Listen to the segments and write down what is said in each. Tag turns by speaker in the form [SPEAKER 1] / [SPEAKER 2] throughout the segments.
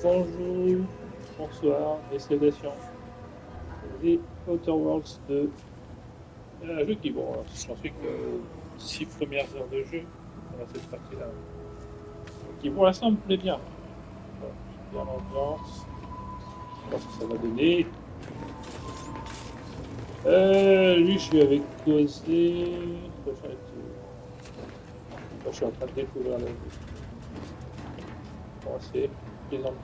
[SPEAKER 1] Bonjour, bonsoir et salutations. Les Outer Worlds 2. Un jeu qui, bon, j'en suis que 6 premières heures de jeu dans cette partie-là. Qui pour l'instant me plaît bien. Voilà, j'aime bien l'ambiance. On va voir ce que ça va donner. Lui, je suis avec Causé. Je suis en train de découvrir le jeu. Bon, c'est plaisant.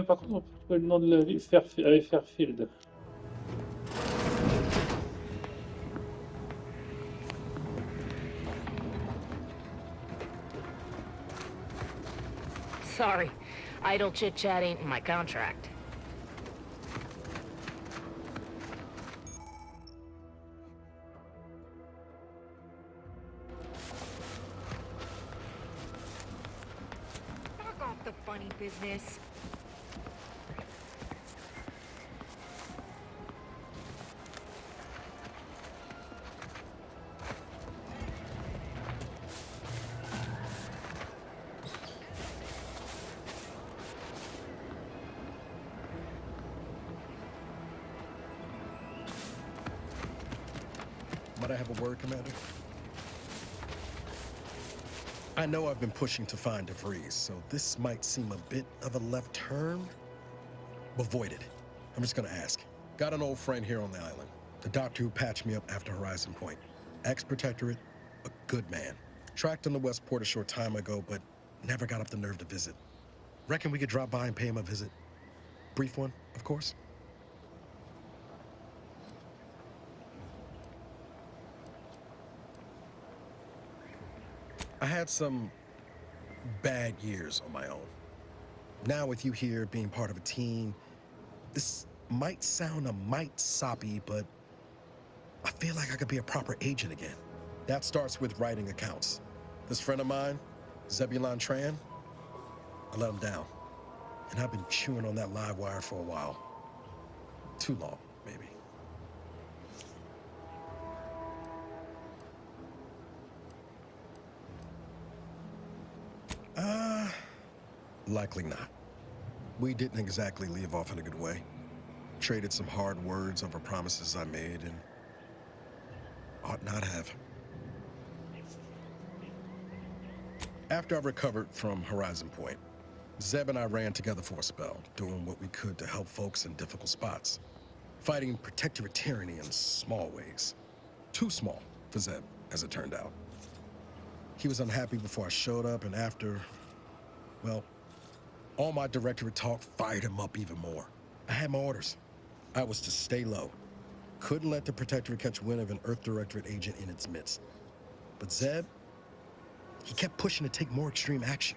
[SPEAKER 1] Par contre, on peut trouver le nom de la ville, Fairfield.
[SPEAKER 2] Sorry, idle chit-chat ain't in my contract. Knock off the funny business.
[SPEAKER 3] Might I have a word, Commander? I know I've been pushing to find DeVries, so this might seem a bit of a left turn. Avoid it. I'm just gonna ask. Got an old friend here on the island. The doctor who patched me up after Horizon Point. Ex-protectorate, a good man. Tracked on the Westport a short time ago, but never got up the nerve to visit. Reckon we could drop by and pay him a visit? Brief one, of course. I had some bad years on my own. Now with you here being part of a team, this might sound a mite soppy, but I feel like I could be a proper agent again. That starts with writing accounts. This friend of mine, Zebulon Tran, I let him down. And I've been chewing on that live wire for a while. Too long, maybe. Likely not. We didn't exactly leave off in a good way. Traded some hard words over promises I made and ought not have. After I recovered from Horizon Point, Zeb and I ran together for a spell, doing what we could to help folks in difficult spots. Fighting protectorate tyranny in small ways. Too small for Zeb, as it turned out. He was unhappy before I showed up, and after, well, all my directorate talk fired him up even more. I had my orders. I was to stay low. Couldn't let the Protectorate catch wind of an Earth Directorate agent in its midst. But Zeb, he kept pushing to take more extreme action.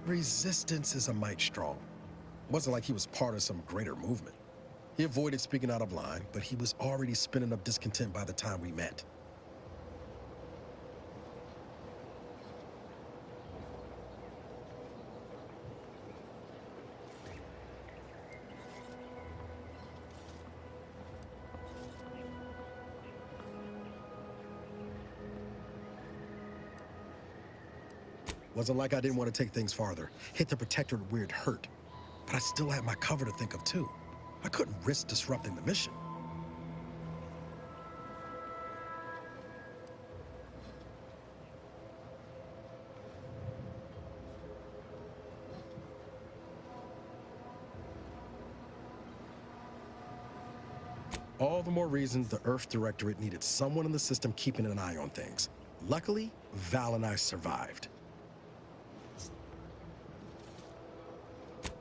[SPEAKER 3] Resistance is a mite strong. It wasn't like he was part of some greater movement. He avoided speaking out of line, but he was already spinning up discontent by the time we met. Wasn't like I didn't want to take things farther, hit the Protectorate where it hurt. But I still had my cover to think of too. I couldn't risk disrupting the mission. All the more reason the Earth Directorate needed someone in the system keeping an eye on things. Luckily, Val and I survived.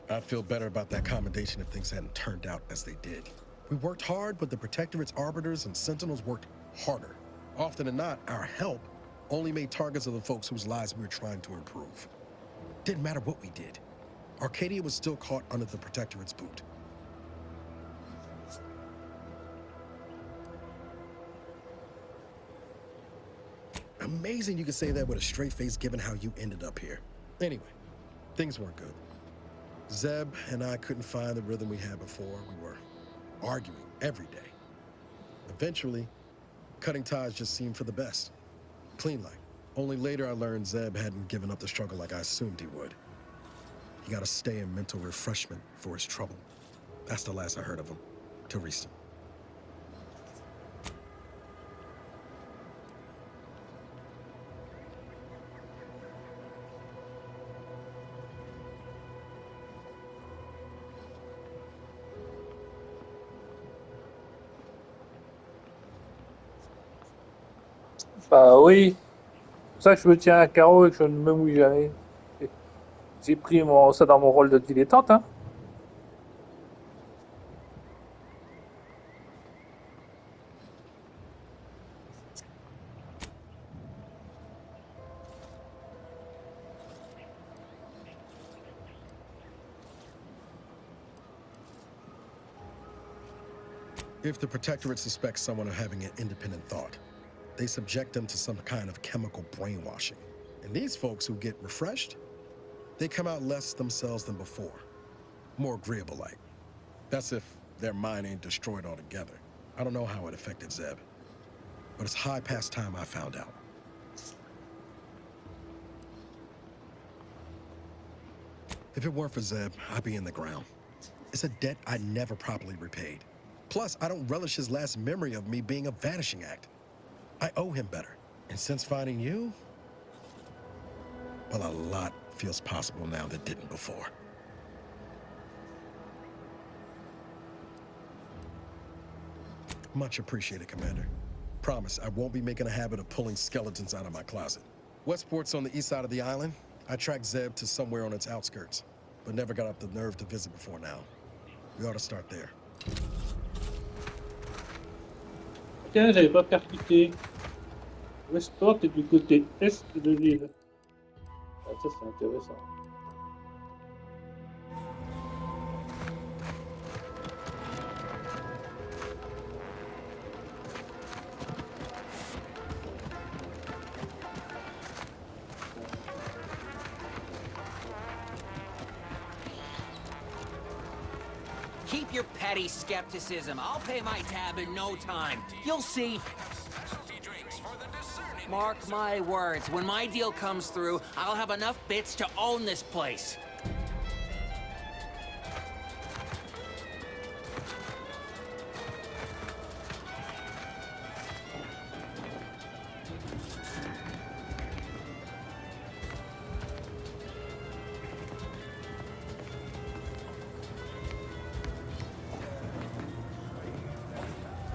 [SPEAKER 3] I'd feel better about that commendation if things hadn't turned out as they did. We worked hard, but the Protectorate's Arbiters and Sentinels worked harder. Often than not, our help only made targets of the folks whose lives we were trying to improve. Didn't matter what we did. Arcadia was still caught under the Protectorate's boot. Amazing you could say that with a straight face given how you ended up here. Anyway, things weren't good. Zeb and I couldn't find the rhythm we had before. We were arguing every day. Eventually, cutting ties just seemed for the best. Clean like. Only later I learned Zeb hadn't given up the struggle like I assumed he would. He got to stay in mental refreshment for his trouble. That's the last I heard of him, till recent.
[SPEAKER 1] Bah oui, c'est pour ça que je me tiens à carreau et que je ne me mouille jamais. J'ai pris ça dans mon rôle de dilettante, hein.
[SPEAKER 3] If the Protectorate suspects someone of having an independent thought, they subject them to some kind of chemical brainwashing. And these folks who get refreshed, they come out less themselves than before. More agreeable-like. That's if their mind ain't destroyed altogether. I don't know how it affected Zeb, but it's high past time I found out. If it weren't for Zeb, I'd be in the ground. It's a debt I never properly repaid. Plus, I don't relish his last memory of me being a vanishing act. I owe him better. And since finding you, well, a lot feels possible now that didn't before. Much appreciated, Commander. Promise, I won't be making a habit of pulling skeletons out of my closet. Westport's on the east side of the island. I tracked Zeb to somewhere on its outskirts, but never got up the nerve to visit before now. We ought to start there.
[SPEAKER 1] Tiens, j'avais pas percuté. Westport est du côté est de l'île. Ah, ça c'est intéressant.
[SPEAKER 4] Keep your petty skepticism. I'll pay my tab in no time. You'll see. Mark my words, when my deal comes through, I'll have enough bits to own this place.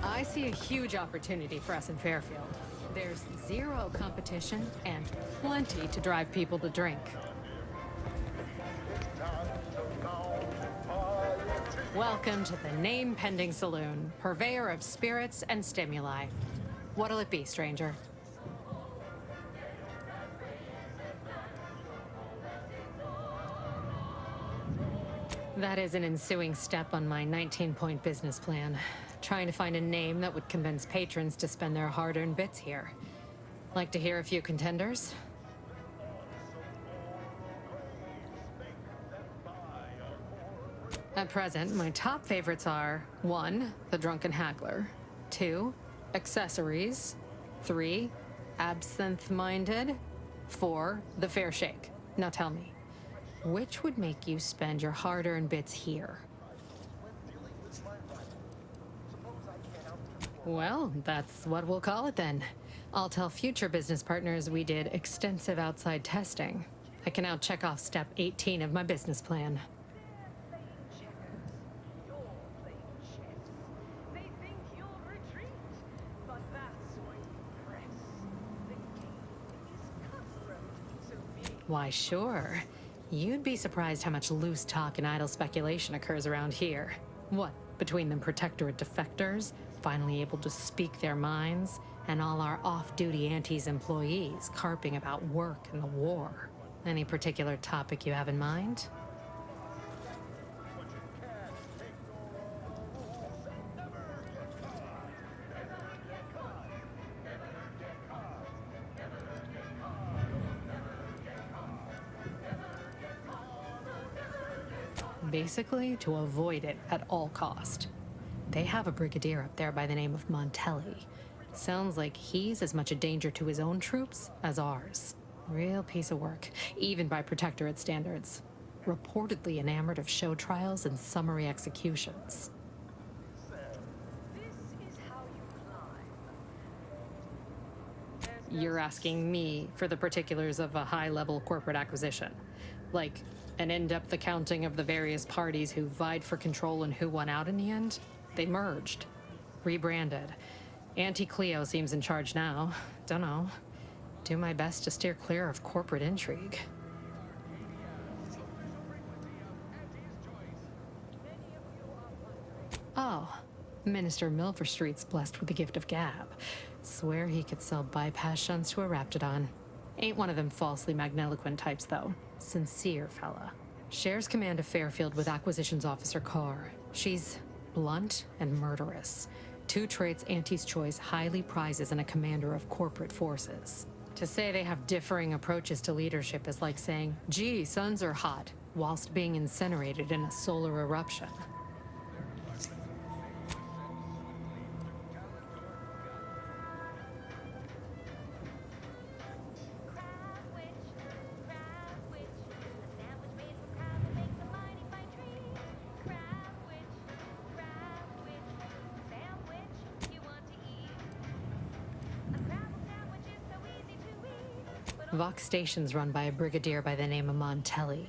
[SPEAKER 5] I see a huge opportunity for us in Fairfield. There's zero competition and plenty to drive people to drink. Welcome to the name-pending saloon, purveyor of spirits and stimuli. What'll it be, stranger? That is an ensuing step on my 19-point business plan. Trying to find a name that would convince patrons to spend their hard-earned bits here. Like to hear a few contenders? At present, my top favorites are 1. The Drunken Haggler, 2. Accessories, 3. Absinthe-Minded, 4. The Fair Shake. Now tell me, which would make you spend your hard-earned bits here? Well, that's what we'll call it then. I'll tell future business partners we did extensive outside testing. I can now check off step 18 of my business plan. Why, sure. You'd be surprised how much loose talk and idle speculation occurs around here. What, between the Protectorate defectors, finally able to speak their minds, and all our off-duty Antes employees carping about work and the war. Any particular topic you have in mind? Basically, to avoid it at all cost. They have a brigadier up there by the name of Montelli. Sounds like he's as much a danger to his own troops as ours. Real piece of work, even by Protectorate standards. Reportedly enamored of show trials and summary executions. You're asking me for the particulars of a high-level corporate acquisition. Like, an in-depth accounting of the various parties who vied for control and who won out in the end? They merged. Rebranded. Auntie Cleo seems in charge now. Dunno. Do my best to steer clear of corporate intrigue. Oh, Minister Milverstreet's blessed with the gift of gab. Swear he could sell bypass shunts to a Raptidon. Ain't one of them falsely magniloquent types, though. Sincere fella. Shares command of Fairfield with Acquisitions Officer Carr. She's blunt and murderous. Two traits Auntie's Choice highly prizes in a commander of corporate forces. To say they have differing approaches to leadership is like saying, gee, suns are hot, whilst being incinerated in a solar eruption. Vox Station's run by a brigadier by the name of Montelli.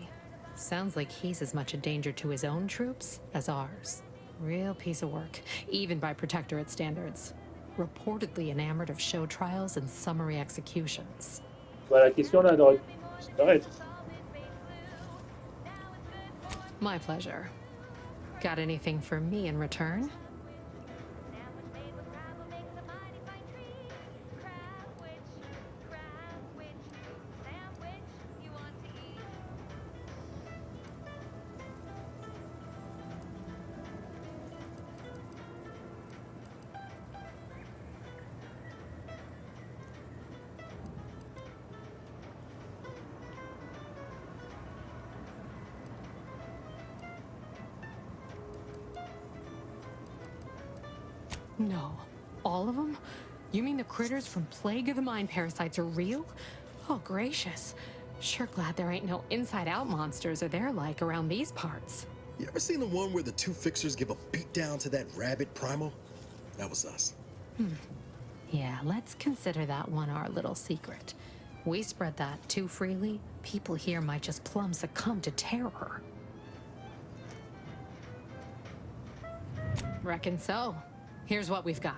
[SPEAKER 5] Sounds like he's as much a danger to his own troops as ours. Real piece of work, even by Protectorate standards. Reportedly enamored of show trials and summary executions.
[SPEAKER 1] Bah, la question là, dans disparaître.
[SPEAKER 5] My pleasure. Got anything for me in return? No. All of them? You mean the critters from Plague of the Mind parasites are real? Oh, gracious. Sure glad there ain't no inside-out monsters or they're like around these parts.
[SPEAKER 3] You ever seen the one where the two fixers give a beatdown to that rabid primal? That was us.
[SPEAKER 5] Yeah, let's consider that one our little secret. We spread that too freely, people here might just plumb succumb to terror. Reckon so. Here's what we've got.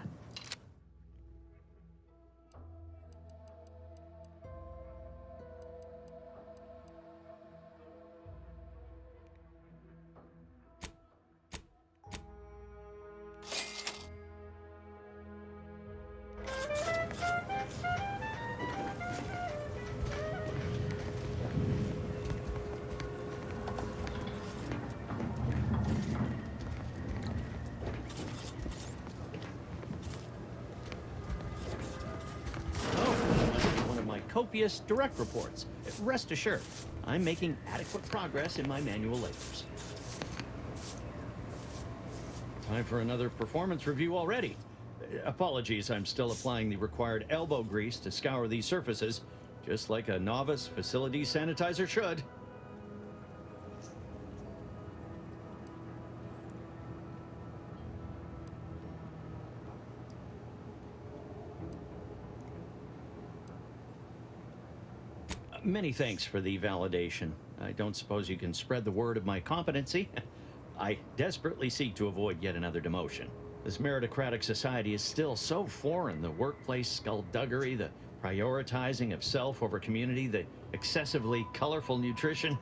[SPEAKER 6] Copious direct reports. Rest assured, I'm making adequate progress in my manual labors. Time for another performance review already. Apologies, I'm still applying the required elbow grease to scour these surfaces, just like a novice facility sanitizer should. Many thanks for the validation. I don't suppose you can spread the word of my competency. I desperately seek to avoid yet another demotion. This meritocratic society is still so foreign. The workplace skullduggery, the prioritizing of self over community, the excessively colorful nutrition.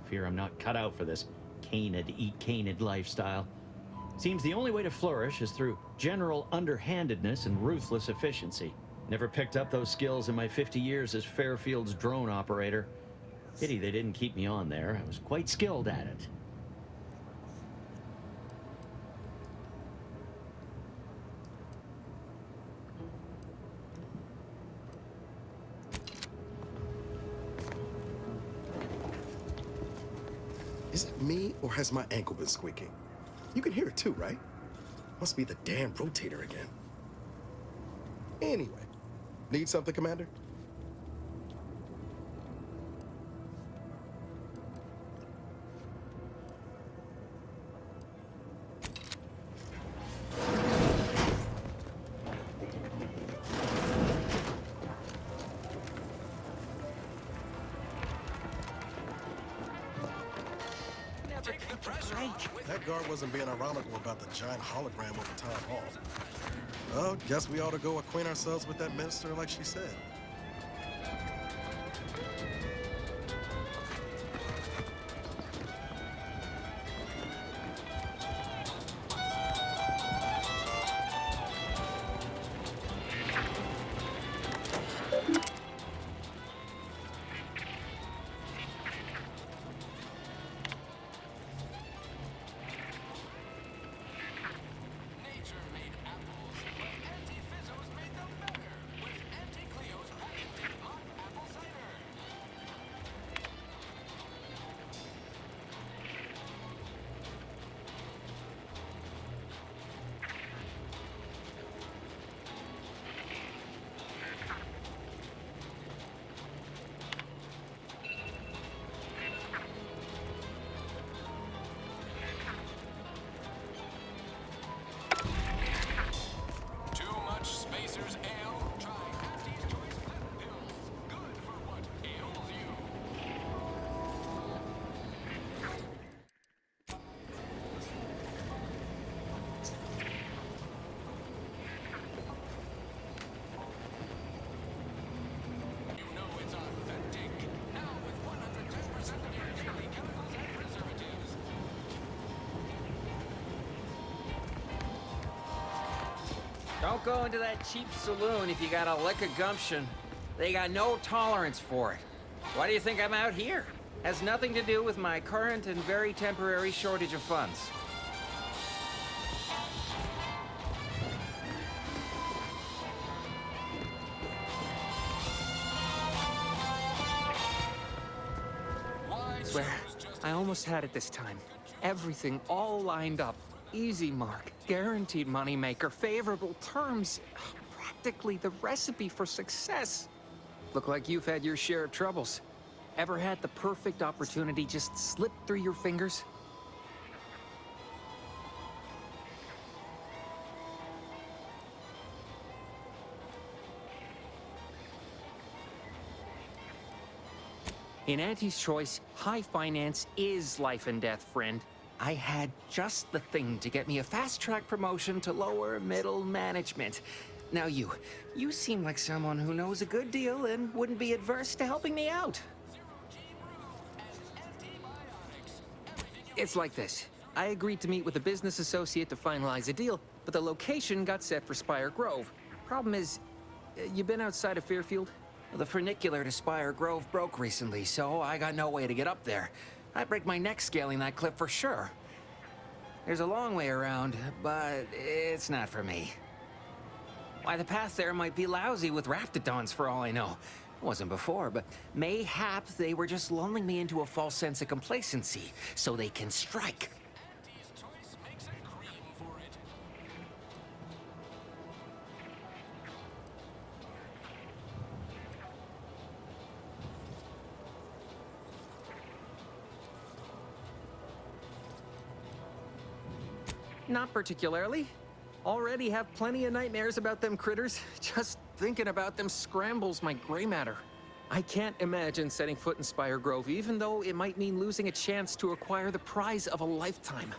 [SPEAKER 6] Fear I'm not cut out for this canid, eat canid lifestyle. Seems the only way to flourish is through general underhandedness and ruthless efficiency. Never picked up those skills in my 50 years as Fairfield's drone operator. Pity they didn't keep me on there. I was quite skilled at it.
[SPEAKER 3] Is it me, or has my ankle been squeaking? You can hear it too, right? Must be the damn rotator again. Anyway, need something, Commander? That guard wasn't being ironical about the giant hologram over town hall. Well, guess we ought to go acquaint ourselves with that minister like she said.
[SPEAKER 4] Don't go into that cheap saloon if you got a lick of gumption. They got no tolerance for it. Why do you think I'm out here? Has nothing to do with my current and very temporary shortage of funds.
[SPEAKER 7] Swear, I almost had it this time. Everything all lined up. Easy mark, guaranteed moneymaker, favorable terms. Practically the recipe for success. Look like you've had your share of troubles. Ever had the perfect opportunity just slip through your fingers? In Auntie's choice, high finance is life and death, friend. I had just the thing to get me a fast-track promotion to lower middle management. Now you seem like someone who knows a good deal and wouldn't be adverse to helping me out. It's like this. I agreed to meet with a business associate to finalize a deal, but the location got set for Spire Grove. Problem is, you been outside of Fairfield?
[SPEAKER 4] The funicular to Spire Grove broke recently, so I got no way to get up there. I'd break my neck scaling that cliff for sure. There's a long way around, but it's not for me. Why, the path there might be lousy with raptidons for all I know. It wasn't before, but mayhap they were just lulling me into a false sense of complacency so they can strike.
[SPEAKER 7] Not particularly. Already have plenty of nightmares about them critters. Just thinking about them scrambles my gray matter. I can't imagine setting foot in Spire Grove, even though it might mean losing a chance to acquire the prize of a lifetime.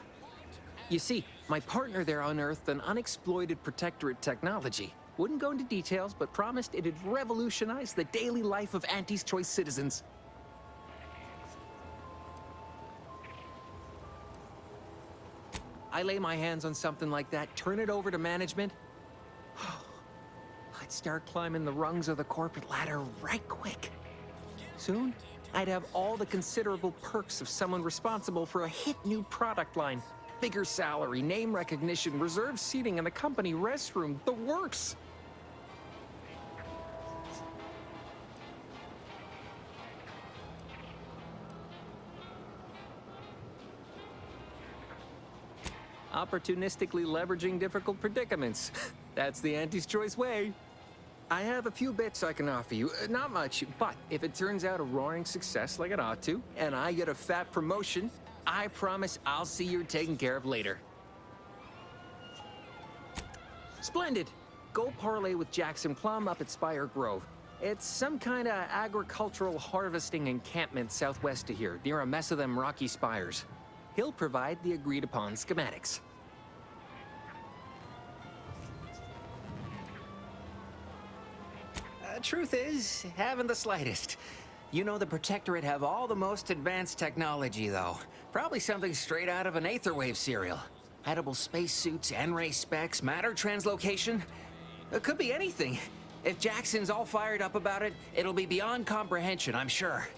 [SPEAKER 7] You see, my partner there unearthed an unexploited protectorate technology. Wouldn't go into details, but promised it'd revolutionize the daily life of Auntie's Choice citizens. I lay my hands on something like that, turn it over to management, I'd start climbing the rungs of the corporate ladder right quick. Soon, I'd have all the considerable perks of someone responsible for a hit new product line. Bigger salary, name recognition, reserved seating in the company restroom, the works. opportunistically leveraging difficult predicaments. That's the Auntie's Choice way. I have a few bits I can offer you. Not much, but if it turns out a roaring success like it ought to, and I get a fat promotion, I promise I'll see you're taken care of later. Splendid. Go parlay with Jackson Plum up at Spire Grove. It's some kind of agricultural harvesting encampment southwest of here, near a mess of them rocky spires. He'll provide the agreed-upon schematics.
[SPEAKER 4] Truth is, haven't the slightest. You know the Protectorate have all the most advanced technology, though. Probably something straight out of an Aetherwave serial. Edible spacesuits, N-ray specs, matter translocation. It could be anything. If Jackson's all fired up about it, it'll be beyond comprehension, I'm sure.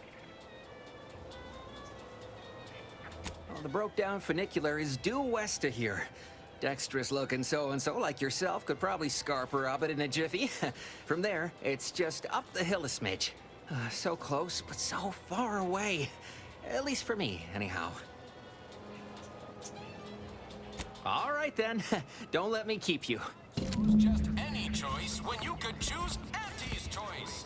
[SPEAKER 4] Well, the broke-down funicular is due west of here. Dexterous-looking so-and-so like yourself could probably scarper up it in a jiffy. From there, it's just up the hill a smidge. So close, but so far away. At least for me, anyhow. All right, then. Don't let me keep you.
[SPEAKER 8] Just any choice when you could choose Auntie's Choice.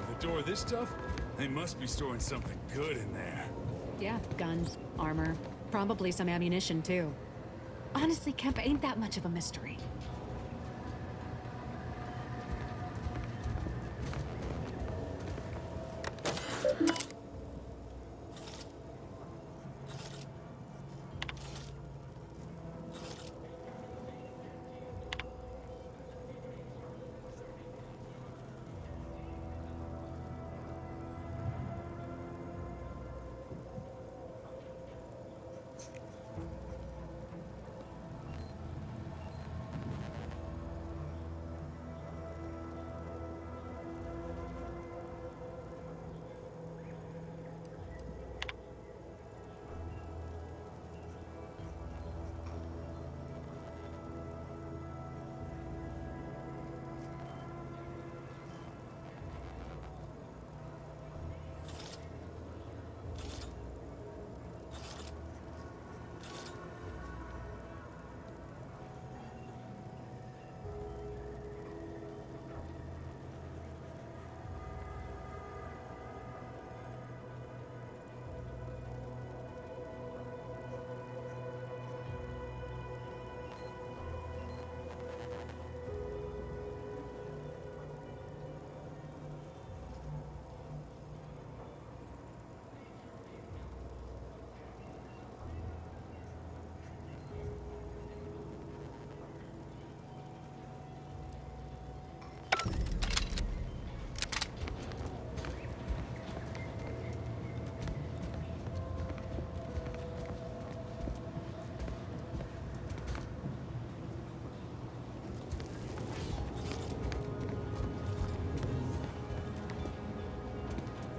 [SPEAKER 9] With a door this tough, they must be storing something good in there.
[SPEAKER 10] Yeah, guns, armor, probably some ammunition too. Honestly, Kemp ain't that much of a mystery.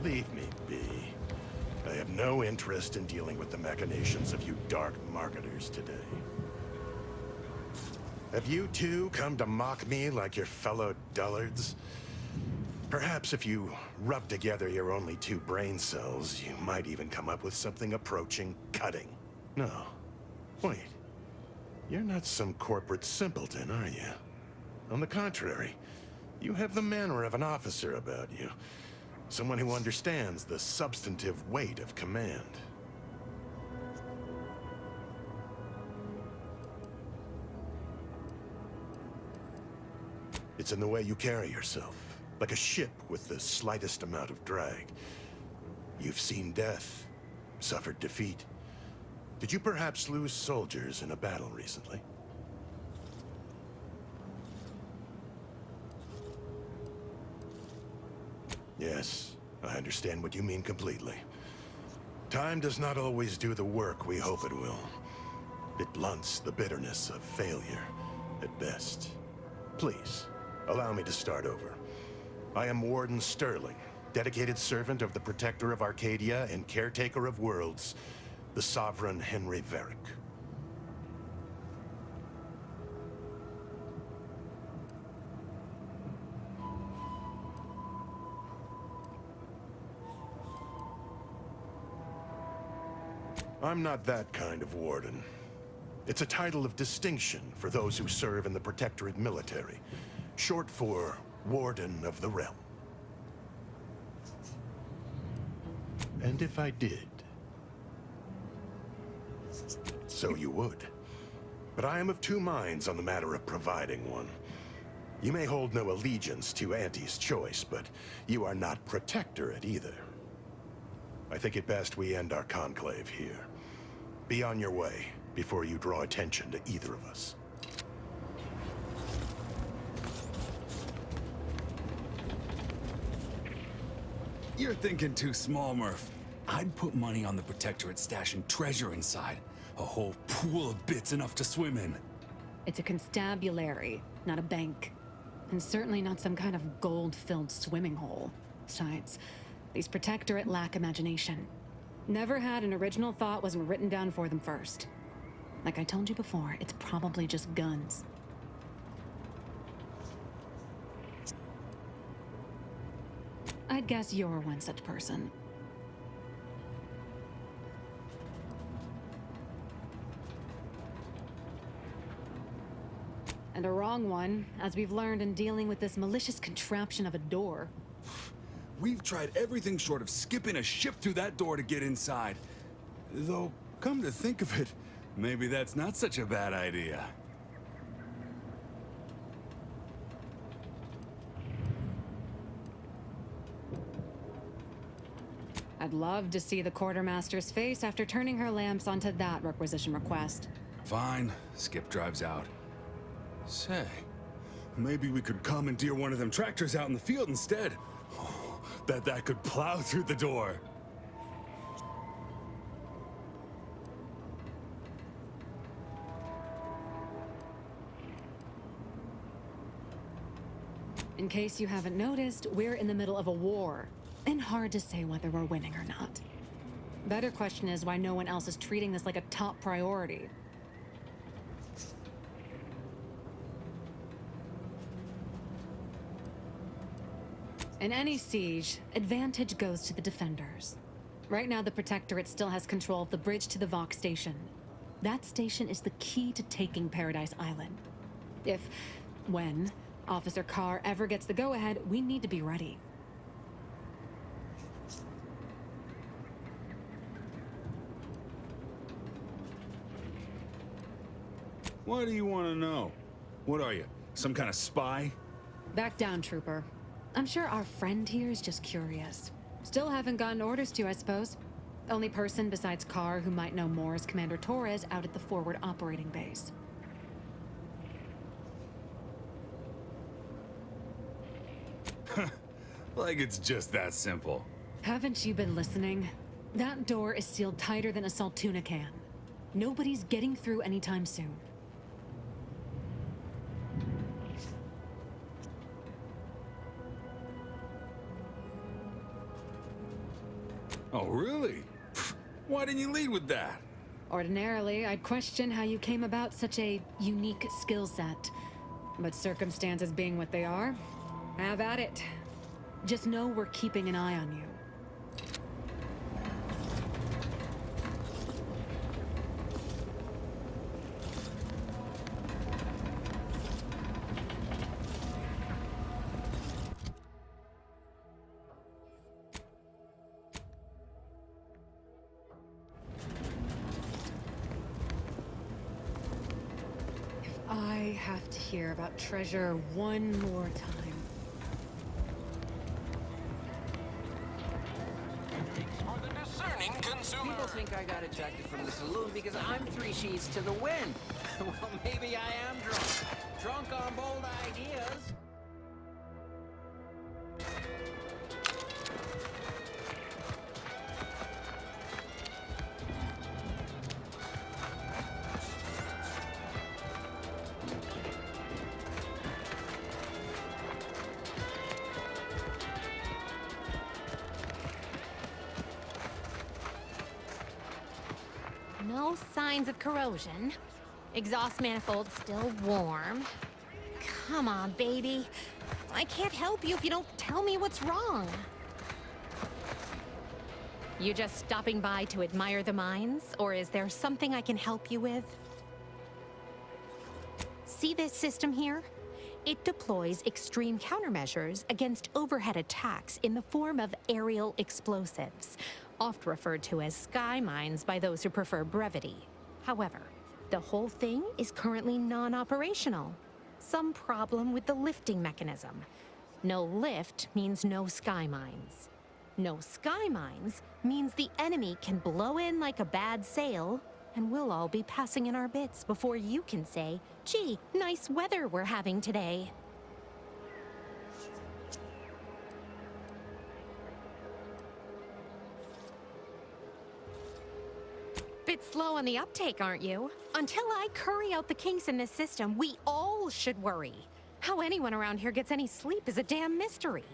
[SPEAKER 11] Leave me be. I have no interest in dealing with the machinations of you dark marketers today. Have you two come to mock me like your fellow dullards? Perhaps if you rub together your only two brain cells, you might even come up with something approaching cutting. No. Wait. You're not some corporate simpleton, are you? On the contrary, you have the manner of an officer about you. Someone who understands the substantive weight of command. It's in the way you carry yourself, like a ship with the slightest amount of drag. You've seen death, suffered defeat. Did you perhaps lose soldiers in a battle recently? Yes, I understand what you mean completely. Time does not always do the work we hope it will. It blunts the bitterness of failure, at best. Please, allow me to start over. I am Warden Sterling, dedicated servant of the Protector of Arcadia and caretaker of worlds, the Sovereign Henry Varick. I'm not that kind of warden. It's a title of distinction for those who serve in the Protectorate military, short for Warden of the Realm. And if I did, so you would. But I am of two minds on the matter of providing one. You may hold no allegiance to Auntie's choice, but you are not Protectorate either. I think it best we end our conclave here. Be on your way before you draw attention to either of us.
[SPEAKER 9] You're thinking too small, Murph. I'd put money on the Protectorate stashing treasure inside. A whole pool of bits enough to swim in.
[SPEAKER 10] It's a constabulary, not a bank. And certainly not some kind of gold-filled swimming hole. Besides, these Protectorate lack imagination. Never had an original thought wasn't written down for them first. Like I told you before, it's probably just guns. I'd guess you're one such person. And a wrong one, as we've learned in dealing with this malicious contraption of a door.
[SPEAKER 9] We've tried everything short of skipping a ship through that door to get inside. Though, come to think of it, maybe that's not such a bad idea.
[SPEAKER 10] I'd love to see the quartermaster's face after turning her lamps onto that requisition request.
[SPEAKER 9] Fine, Skip drives out. Say, maybe we could commandeer one of them tractors out in the field instead. Oh, bet that could plow through the door.
[SPEAKER 10] In case you haven't noticed, we're in the middle of a war, and hard to say whether we're winning or not. Better question is why no one else is treating this like a top priority. In any siege, advantage goes to the defenders. Right now, the Protectorate still has control of the bridge to the Vox station. That station is the key to taking Paradise Island. When, Officer Carr ever gets the go-ahead, we need to be ready.
[SPEAKER 9] What do you want to know? What are you, some kind of spy?
[SPEAKER 10] Back down, Trooper. I'm sure our friend here is just curious. Still haven't gotten orders to, I suppose. Only person besides Carr who might know more is Commander Torres out at the forward operating base.
[SPEAKER 9] Like it's just that simple.
[SPEAKER 10] Haven't you been listening? That door is sealed tighter than a Saltuna can. Nobody's getting through anytime soon.
[SPEAKER 9] Oh, really? Why didn't you lead with that?
[SPEAKER 10] Ordinarily, I'd question how you came about such a unique skill set. But circumstances being what they are, have at it. Just know we're keeping an eye on you. I have to hear about treasure one more time.
[SPEAKER 8] For the discerning consumer.
[SPEAKER 4] People think I got ejected from the saloon because I'm 3 sheets to the wind. Well, maybe I am drunk. Drunk on bold ideas.
[SPEAKER 2] No signs of corrosion. Exhaust manifold still warm. Come on, baby. I can't help you if you don't tell me what's wrong. You just stopping by to admire the mines, or is there something I can help you with? See this system here? It deploys extreme countermeasures against overhead attacks in the form of aerial explosives, oft referred to as sky mines by those who prefer brevity. However, the whole thing is currently non-operational. Some problem with the lifting mechanism. No lift means no sky mines. No sky mines means the enemy can blow in like a bad sail, and we'll all be passing in our bits before you can say, gee, nice weather we're having today. Bit slow on the uptake, aren't you? Until I curry out the kinks in this system, we all should worry. How anyone around here gets any sleep is a damn mystery.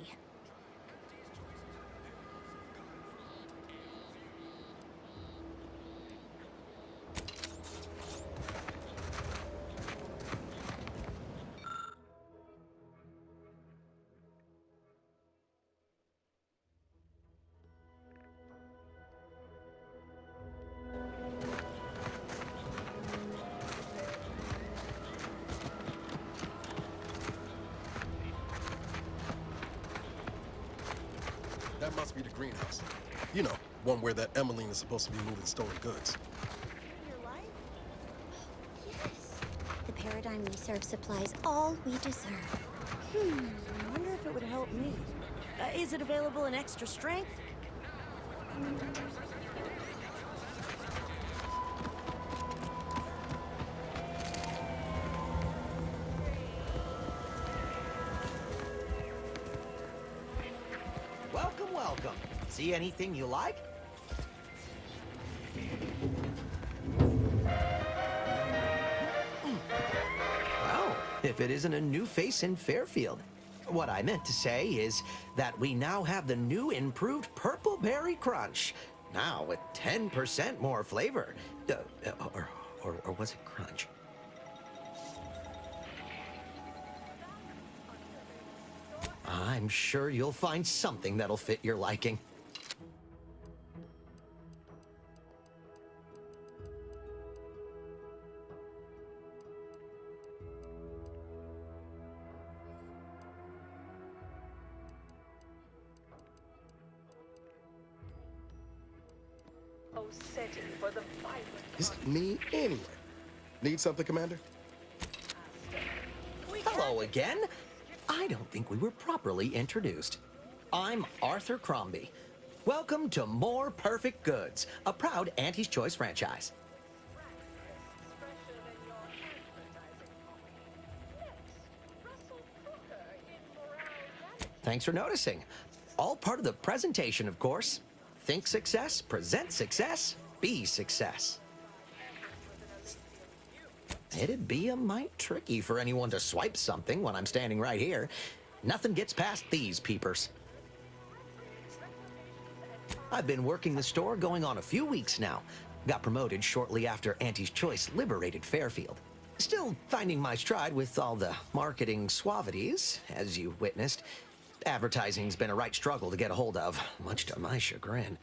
[SPEAKER 3] That must be the greenhouse. You know, one where that Emmeline is supposed to be moving stolen goods.
[SPEAKER 12] Your life? Yes. The paradigm reserve supplies all we deserve.
[SPEAKER 13] I wonder if it would help me. Is it available in extra strength?
[SPEAKER 14] Welcome, welcome. See anything you like? Well, if it isn't a new face in Fairfield. What I meant to say is that we now have the new improved Purple Berry Crunch. Now with 10% more flavor. Or was it crunch? I'm sure you'll find something that'll fit your liking.
[SPEAKER 3] Is it me anyway? Need something, Commander?
[SPEAKER 14] Hello again. I don't think we were properly introduced. I'm Arthur Crombie. Welcome to More Perfect Goods, a proud Auntie's Choice franchise. Thanks for noticing. All part of the presentation, of course. Think success, present success, be success. It'd be a mite tricky for anyone to swipe something when I'm standing right here. Nothing gets past these peepers. I've been working the store going on a few weeks now. Got promoted shortly after Auntie's Choice liberated Fairfield. Still finding my stride with all the marketing suavities, as you witnessed. Advertising's been a right struggle to get a hold of, much to my chagrin.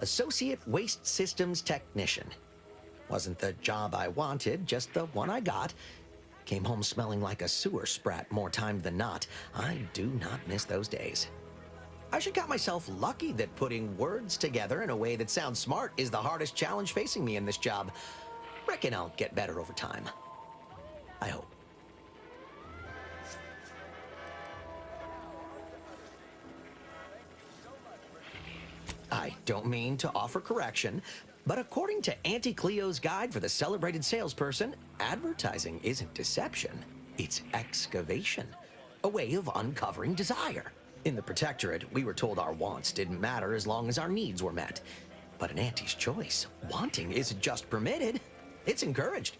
[SPEAKER 14] Associate Waste Systems Technician. Wasn't the job I wanted, just the one I got. Came home smelling like a sewer sprat more time than not. I do not miss those days. I should count myself lucky that putting words together in a way that sounds smart is the hardest challenge facing me in this job. Reckon I'll get better over time. I hope. I don't mean to offer correction, but according to Auntie Cleo's guide for the celebrated salesperson, advertising isn't deception, it's excavation, a way of uncovering desire. In the Protectorate, we were told our wants didn't matter as long as our needs were met. But in Auntie's Choice, wanting isn't just permitted, it's encouraged.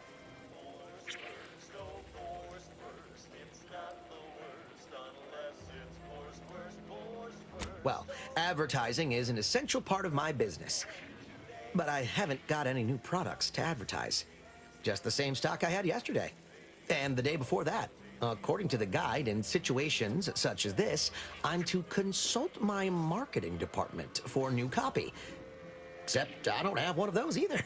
[SPEAKER 14] Well, advertising is an essential part of my business. But I haven't got any new products to advertise. Just the same stock I had yesterday. And the day before that. According to the guide, in situations such as this, I'm to consult my marketing department for new copy. Except I don't have one of those either.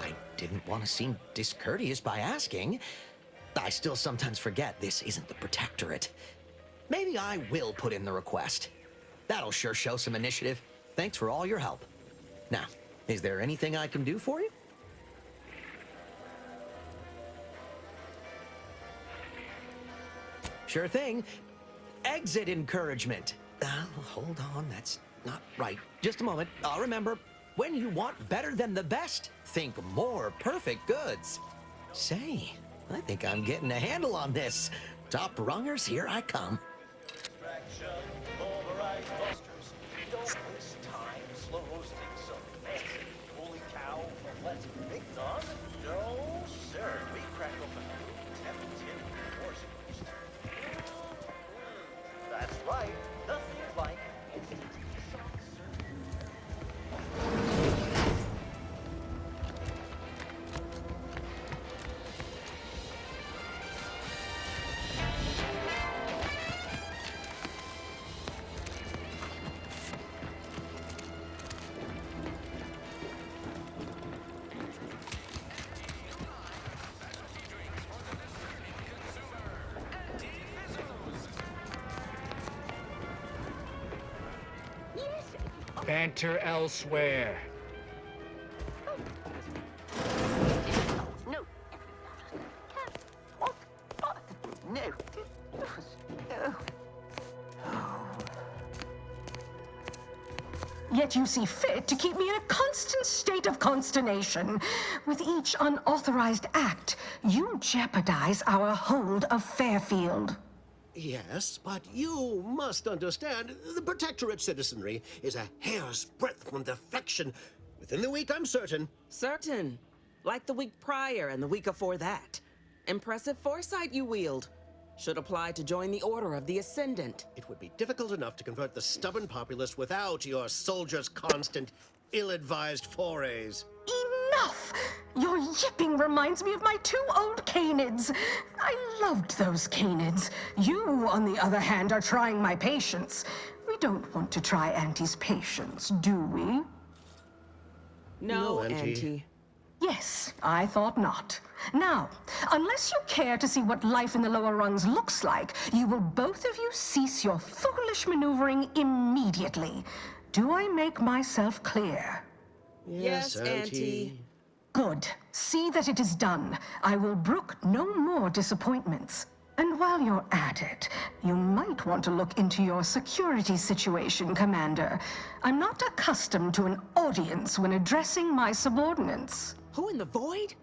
[SPEAKER 14] I didn't want to seem discourteous by asking. I still sometimes forget this isn't the Protectorate. Maybe I will put in the request. That'll sure show some initiative. Thanks for all your help. Now, is there anything I can do for you? Sure thing. Exit encouragement. Hold on, that's not right. Just a moment. I'll remember. When you want better than the best, think more perfect goods. Say, I think I'm getting a handle on this. Top rungers, here I come.
[SPEAKER 15] That's right. Nothing like
[SPEAKER 16] Banter elsewhere.
[SPEAKER 15] No. No.
[SPEAKER 17] Yet you see fit to keep me in a constant state of consternation. With each unauthorized act, you jeopardize our hold of Fairfield.
[SPEAKER 18] Yes, but you must understand, the Protectorate citizenry is a hair's breadth from defection. Within the week, I'm certain.
[SPEAKER 19] Certain? Like the week prior and the week before that. Impressive foresight you wield. Should apply to join the Order of the Ascendant.
[SPEAKER 18] It would be difficult enough to convert the stubborn populace without your soldiers' constant, ill-advised forays.
[SPEAKER 17] Enough! Your yipping reminds me of my 2 old canids. I loved those canids. You, on the other hand, are trying my patience. We don't want to try Auntie's patience, do we?
[SPEAKER 19] No, Auntie.
[SPEAKER 17] Yes, I thought not. Now, unless you care to see what life in the lower rungs looks like, you will both of you cease your foolish maneuvering immediately. Do I make myself clear?
[SPEAKER 19] Yes, Auntie.
[SPEAKER 17] Good. See that it is done. I will brook no more disappointments. And while you're at it, you might want to look into your security situation, Commander. I'm not accustomed to an audience when addressing my subordinates.
[SPEAKER 19] Who in the void?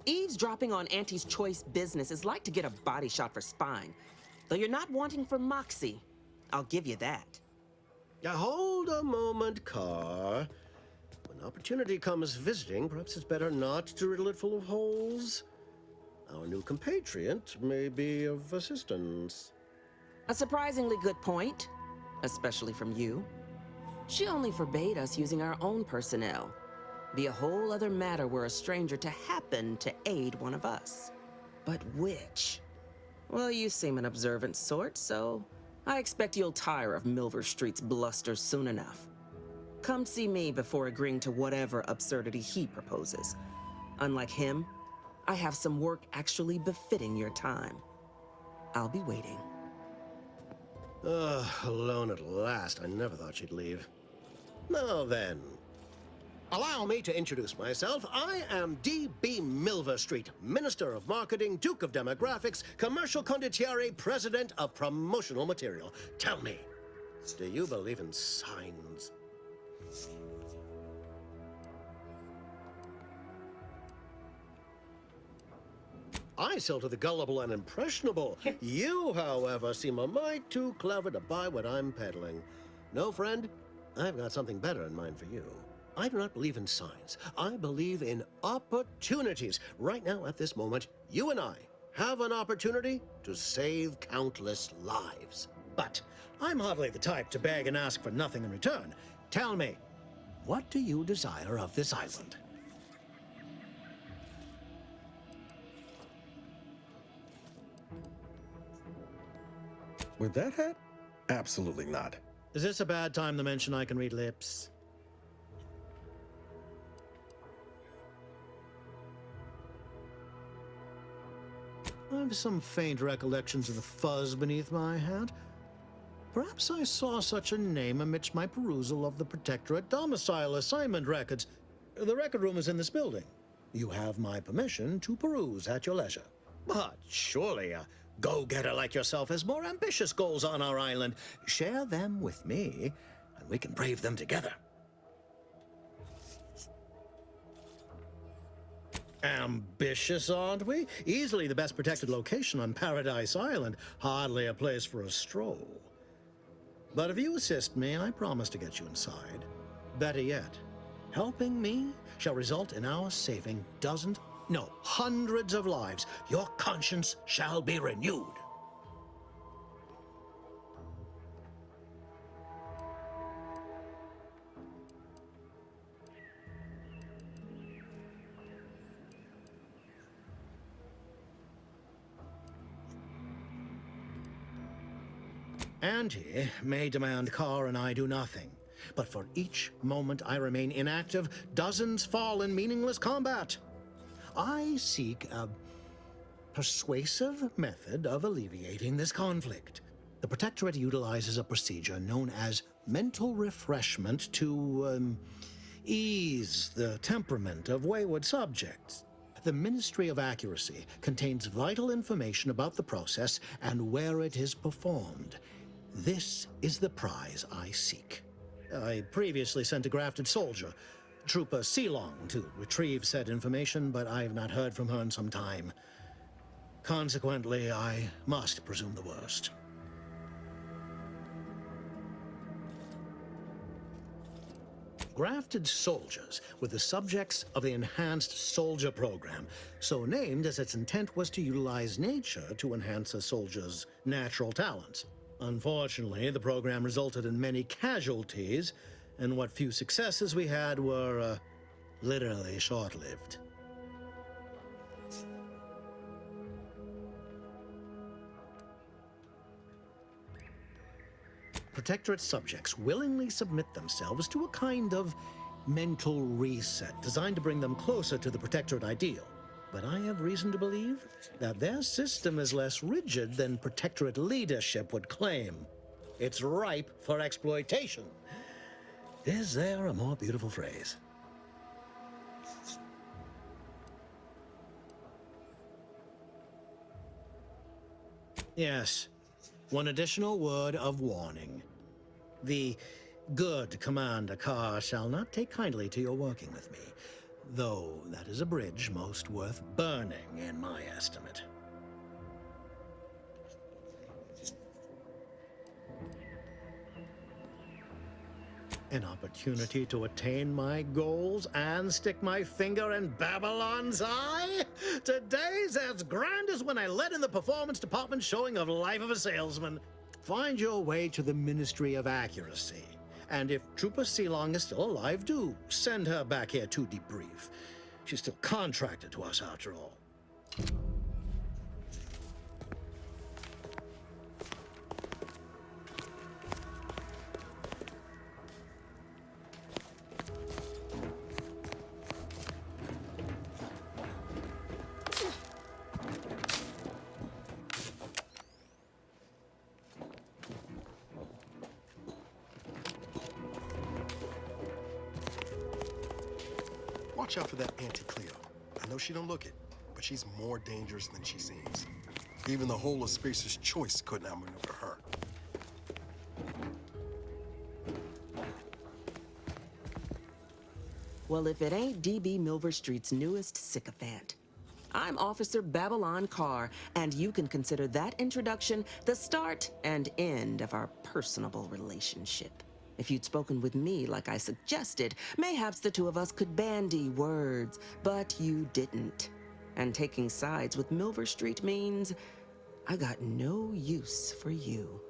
[SPEAKER 19] Eavesdropping on Auntie's choice business is like to get a body shot for spine. Though you're not wanting for moxie. I'll give you that.
[SPEAKER 18] Now, hold a moment, Carr. When opportunity comes visiting, perhaps it's better not to riddle it full of holes. Our new compatriot may be of assistance.
[SPEAKER 19] A surprisingly good point, especially from you. She only forbade us using our own personnel. Be a whole other matter were a stranger to happen to aid one of us. But which? Well, you seem an observant sort, so I expect you'll tire of Milverstreet's bluster soon enough. Come see me before agreeing to whatever absurdity he proposes. Unlike him, I have some work actually befitting your time. I'll be waiting.
[SPEAKER 18] Alone at last. I never thought she'd leave. Now then, allow me to introduce myself. I am D.B. Milverstreet, Minister of Marketing, Duke of Demographics, Commercial Condottiere, President of Promotional Material. Tell me, do you believe in signs? I sell to the gullible and impressionable. You, however, seem a mite too clever to buy what I'm peddling. No, friend, I've got something better in mind for you. I do not believe in signs. I believe in opportunities. Right now, at this moment, you and I have an opportunity to save countless lives. But I'm hardly the type to beg and ask for nothing in return. Tell me, what do you desire of this island?
[SPEAKER 3] With that hat? Absolutely not.
[SPEAKER 18] Is this a bad time to mention I can read lips? I have some faint recollections of the fuzz beneath my hat. Perhaps I saw such a name amidst my perusal of the Protectorate domicile assignment records. The record room is in this building. You have my permission to peruse at your leisure. But surely a go-getter like yourself has more ambitious goals on our island. Share them with me, and we can brave them together. Ambitious, aren't we? Easily the best protected location on Paradise Island. Hardly a place for a stroll. But if you assist me, I promise to get you inside. Better yet, helping me shall result in our saving dozens, no, hundreds of lives. Your conscience shall be renewed. Auntie may demand Carr and I do nothing, but for each moment I remain inactive, dozens fall in meaningless combat. I seek a persuasive method of alleviating this conflict. The Protectorate utilizes a procedure known as mental refreshment to ease the temperament of wayward subjects. The Ministry of Accuracy contains vital information about the process and where it is performed. This is the prize I seek. I previously sent a grafted soldier, Trooper Ceylon, to retrieve said information, but I have not heard from her in some time. Consequently, I must presume the worst. Grafted soldiers were the subjects of the Enhanced Soldier Program, so named as its intent was to utilize nature to enhance a soldier's natural talents. Unfortunately, the program resulted in many casualties, and what few successes we had were literally short-lived. Protectorate subjects willingly submit themselves to a kind of mental reset designed to bring them closer to the Protectorate ideal. But I have reason to believe that their system is less rigid than Protectorate leadership would claim. It's ripe for exploitation. Is there a more beautiful phrase? Yes, one additional word of warning. The good Commander Carr shall not take kindly to your working with me, though that is a bridge most worth burning in my estimate. An opportunity to attain my goals and stick my finger in Babylon's eye? Today's as grand as when I led in the performance department showing of Life of a Salesman. Find your way to the Ministry of Accuracy. And if Trooper Ceylon is still alive, do send her back here to debrief. She's still contracted to us after all.
[SPEAKER 3] Watch out for that Auntie Cleo. I know she don't look it, but she's more dangerous than she seems. Even the whole of Spacer's Choice couldn't outmaneuver her.
[SPEAKER 19] Well, if it ain't D.B. Milverstreet's newest sycophant. I'm Officer Babylon Carr, and you can consider that introduction the start and end of our personable relationship. If you'd spoken with me like I suggested, mayhaps the two of us could bandy words, but you didn't. And taking sides with Milverstreet means I got no use for you.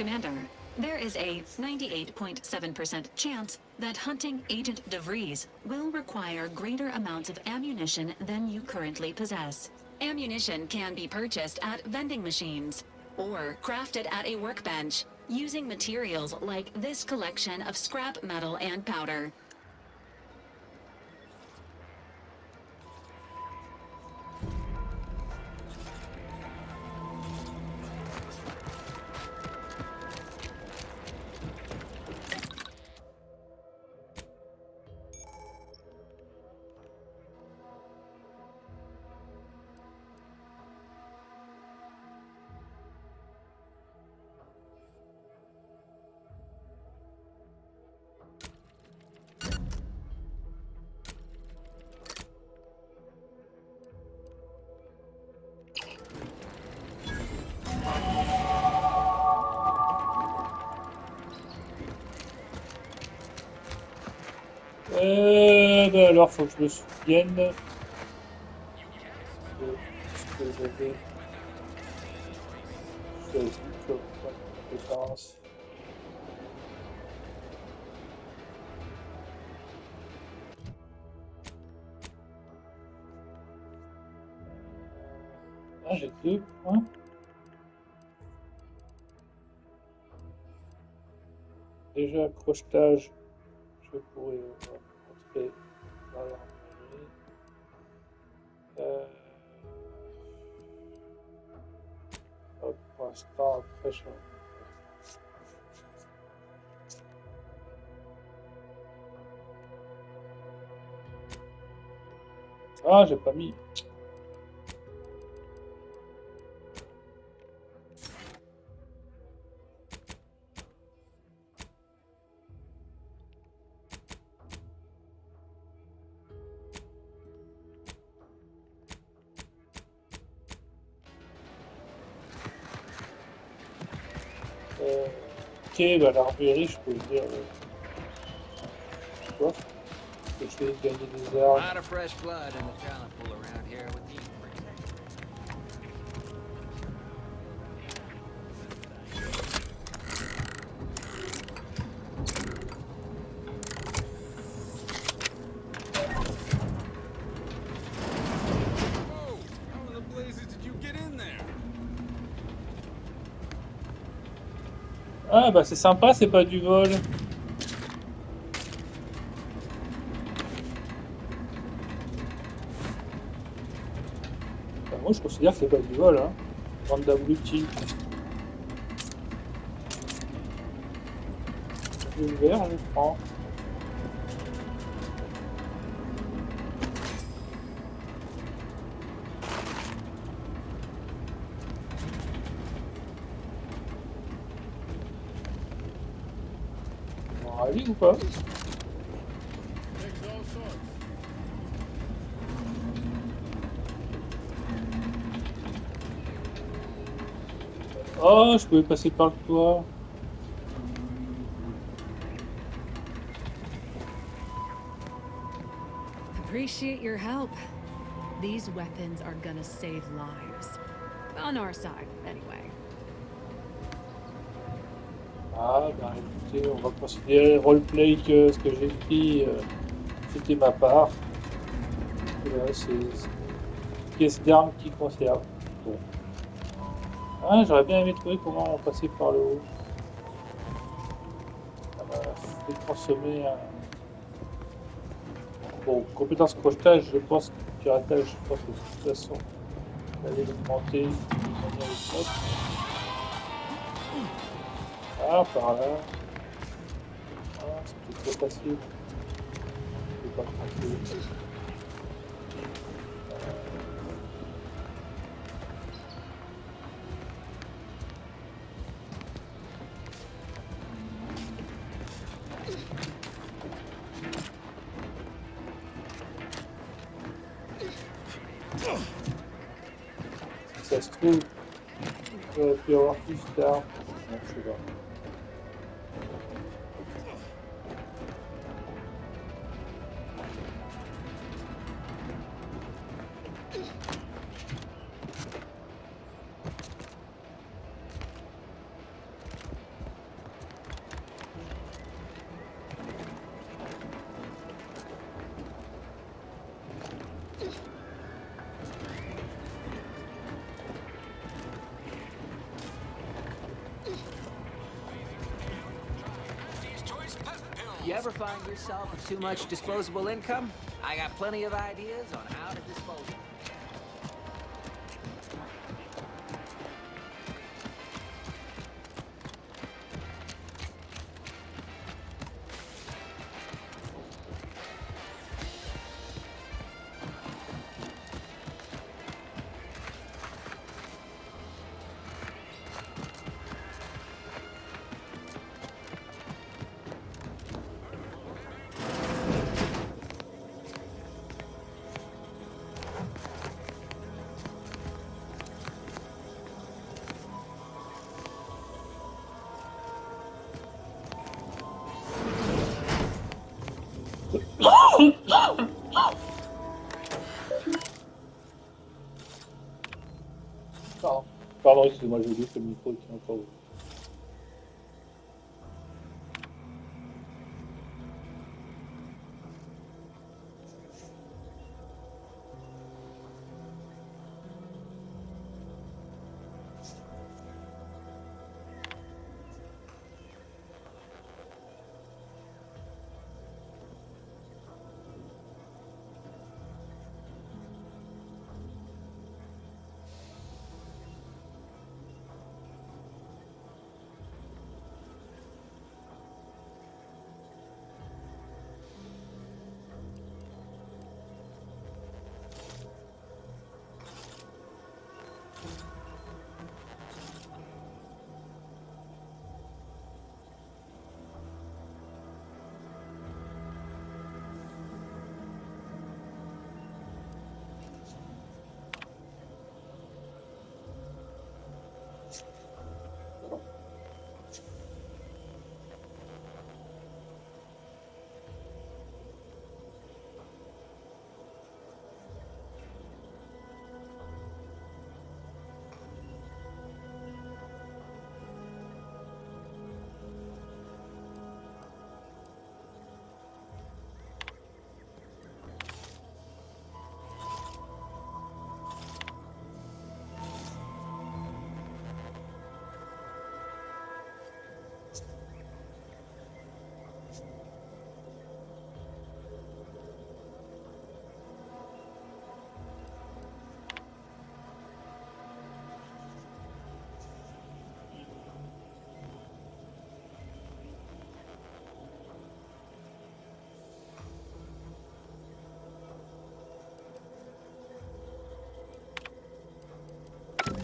[SPEAKER 10] Commander, there is a 98.7% chance that hunting Agent DeVries will require greater amounts of ammunition than you currently possess. Ammunition can be purchased at vending machines or crafted at a workbench using materials like this collection of scrap metal and powder.
[SPEAKER 1] Ben alors, faut que je me souvienne de ce que j'avais choisi comme compétence. Ah, j'ai 2 points. Déjà, crochetage, je pourrais montrer l'arrière-manger. Pour l'instant, après, je... Ah, j'ai pas mis. Ok, bah l'armurerie, je peux dire quoi? Que je vais gagner des armes.
[SPEAKER 4] A lot of fresh blood in the talent pool around here with these.
[SPEAKER 1] Ah bah c'est sympa, c'est pas du vol. Bah, moi je considère que c'est pas du vol, hein. Bande d'abrutis. Du vert, je prends. Allez ou pas? Oh, je pouvais passer par le toit.
[SPEAKER 10] Appreciate your help. These weapons are gonna save lives. On our side, anyway.
[SPEAKER 1] Ah bah écoutez, on va considérer roleplay que ce que j'ai pris, c'était ma part. Là, c'est pièce d'armes qui conserve. Bon. Ah, j'aurais bien aimé trouver comment on passait par le haut. Je vais consommer un... Bon, compétence crochetage, je pense que piratage, je pense que de toute façon, d'aller l'augmenter d'une manière ou d'une autre. Ah, par là. Ah, c'était trop facile. Je vais pas tranquille. Si ça se trouve, j'aurais pu avoir plus tard. Non, je sais pas.
[SPEAKER 4] You ever find yourself with too much disposable income? I got plenty of ideas on how to dispose of it.
[SPEAKER 1] Pardon, excusez-moi, j'ai oublié que le micro était encore ouvert.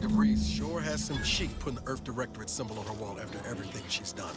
[SPEAKER 3] Reese sure has some chic putting the Earth Directorate symbol on her wall after everything she's done.